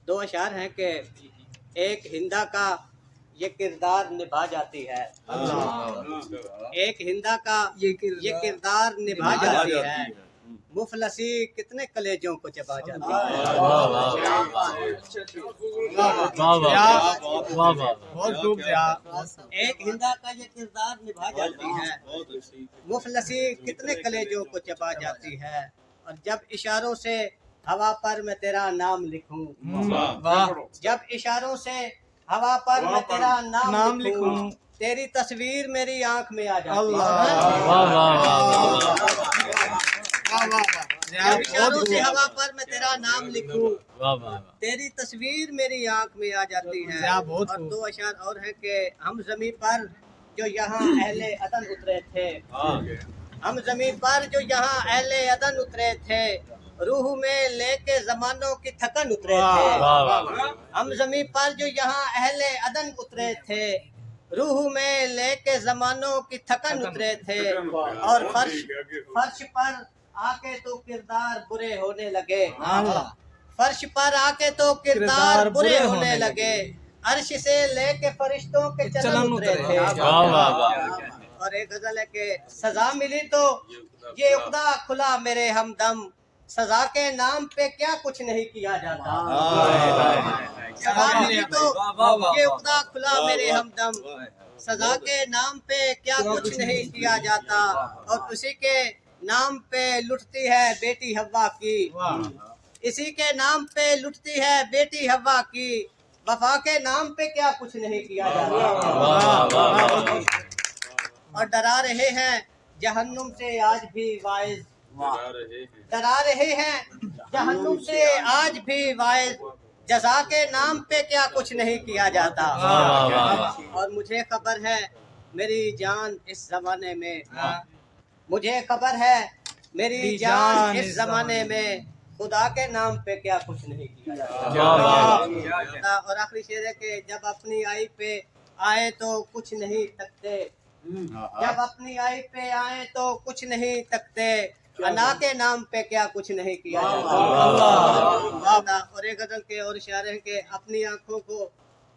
دو اشعار ہیں کہ ایک ہندا کا یہ کردار نبھا جاتی ہے، ایک ہندا کا یہ کردار نبھا جاتی ہے، مفلسی کتنے کلیجوں کو چبا جاتی ہے۔ ایک ہندا کا یہ کردار نبھا جاتی ہے، مفلسی کتنے کلیجوں کو چبا جاتی ہے، اور جب اشاروں سے ہوا پر میں تیرا نام لکھوں، جب اشاروں سے ہوا پر میں تیرا نام لکھوں، تیری تصویر میری آنکھ میں آ جاتی ہے۔ جب اشاروں سے ہوا پر میں تیرا نام لکھوں، تیری تصویر میری آنکھ میں آ جاتی ہے۔ اور دو اشعار اور ہیں کہ ہم زمین پر جو یہاں اہل عدن اترے تھے، ہم زمین پر جو یہاں اہل عدن اترے تھے، روح میں لے کے زمانوں کی تھکن اترے تھے۔ ہم زمین پر جو یہاں اہل عدن اترے تھے، روح میں لے کے زمانوں کی تھکن اترے تھے، اور فرش پر آ کے تو کردار برے ہونے لگے، فرش پر آ کے تو کردار برے ہونے لگے، عرش سے لے کے فرشتوں کے چلن اترے تھے۔ اور ایک غزل ہے کہ سزا ملی تو یہ عقدہ کھلا میرے ہمدم، سزا کے نام پہ کیا کچھ نہیں کیا جاتا، سزا ملی تو یہ عقدہ کھلا میرے ہمدم، سزا کے نام پہ کیا کچھ نہیں کیا جاتا، اور اسی کے نام پہ لٹتی ہے بیٹی حوا کی، اسی کے نام پہ لٹتی ہے بیٹی حوا کی، وفا کے نام پہ کیا کچھ نہیں کیا جاتا، اور ڈرا رہے ہیں جہنم سے آج بھی واعظ، ڈرا رہے ہیں جہنم سے آج بھی واعظ، جزا کے نام پہ کیا کچھ نہیں کیا جاتا، اور مجھے خبر ہے میری جان اس زمانے میں، مجھے خبر ہے میری جان اس زمانے میں، خدا کے نام پہ کیا کچھ نہیں کیا جاتا۔ اور آخری شعر ہے کہ جب اپنی آئی پہ آئے تو کچھ نہیں تکتے، جب اپنی آئی پہ آئے تو کچھ نہیں تکتے، انا کے نام پہ کیا کچھ نہیں کیا جاتا۔ اور ایک غزل کے اور اشعار ہیں کہ اپنی آنکھوں کو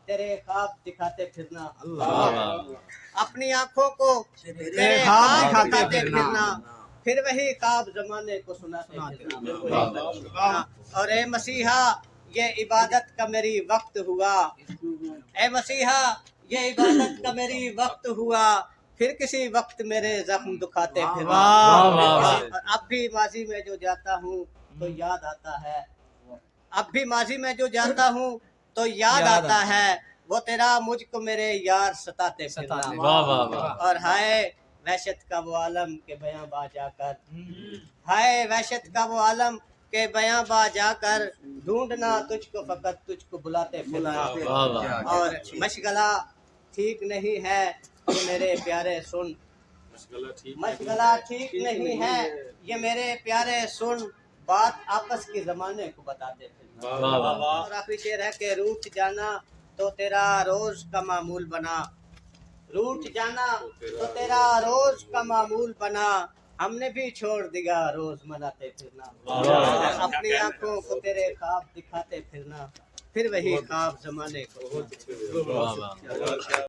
تیرے خواب دکھاتے پھرنا، اپنی آنکھوں کو تیرے خواب دکھاتے پھرنا، پھر وہی خواب زمانے کو سناتے پھرنا۔ اور اے مسیحا یہ عبادت کا میری وقت ہوا، اے مسیحا یہ عبادت کا میری وقت ہوا، پھر کسی وقت میرے زخم دکھاتے پھرنا۔ اور اب بھی ماضی میں جو جاتا ہوں تو یاد آتا ہے، اب بھی ماضی میں جو جاتا ہوں تو یاد آتا ہے، وہ تیرا مجھ کو میرے یار ستاتے پھرنا۔ اور ہائے وحشت کا وہ عالم کے بیاں با جا کر، ہائے وحشت کا وہ عالم کے بیاں با جا کر، ڈھونڈنا تجھ کو فقط تجھ کو بلاتے پھرنا۔ اور مشغلہ ٹھیک نہیں ہے یہ میرے پیارے سن، مشغلہ ٹھیک نہیں ہے یہ میرے پیارے سن، بات آپس کے زمانے کو بتاتے پھرنا۔ اور آخری شعر ہے کہ روٹ جانا تو تیرا روز کا معمول بنا، روٹ جانا تو تیرا روز کا معمول بنا، ہم نے بھی چھوڑ دیا روز مناتے پھرنا۔ اپنی آنکھوں کو تیرے خواب دکھاتے پھرنا، پھر وہی خواب زمانے کو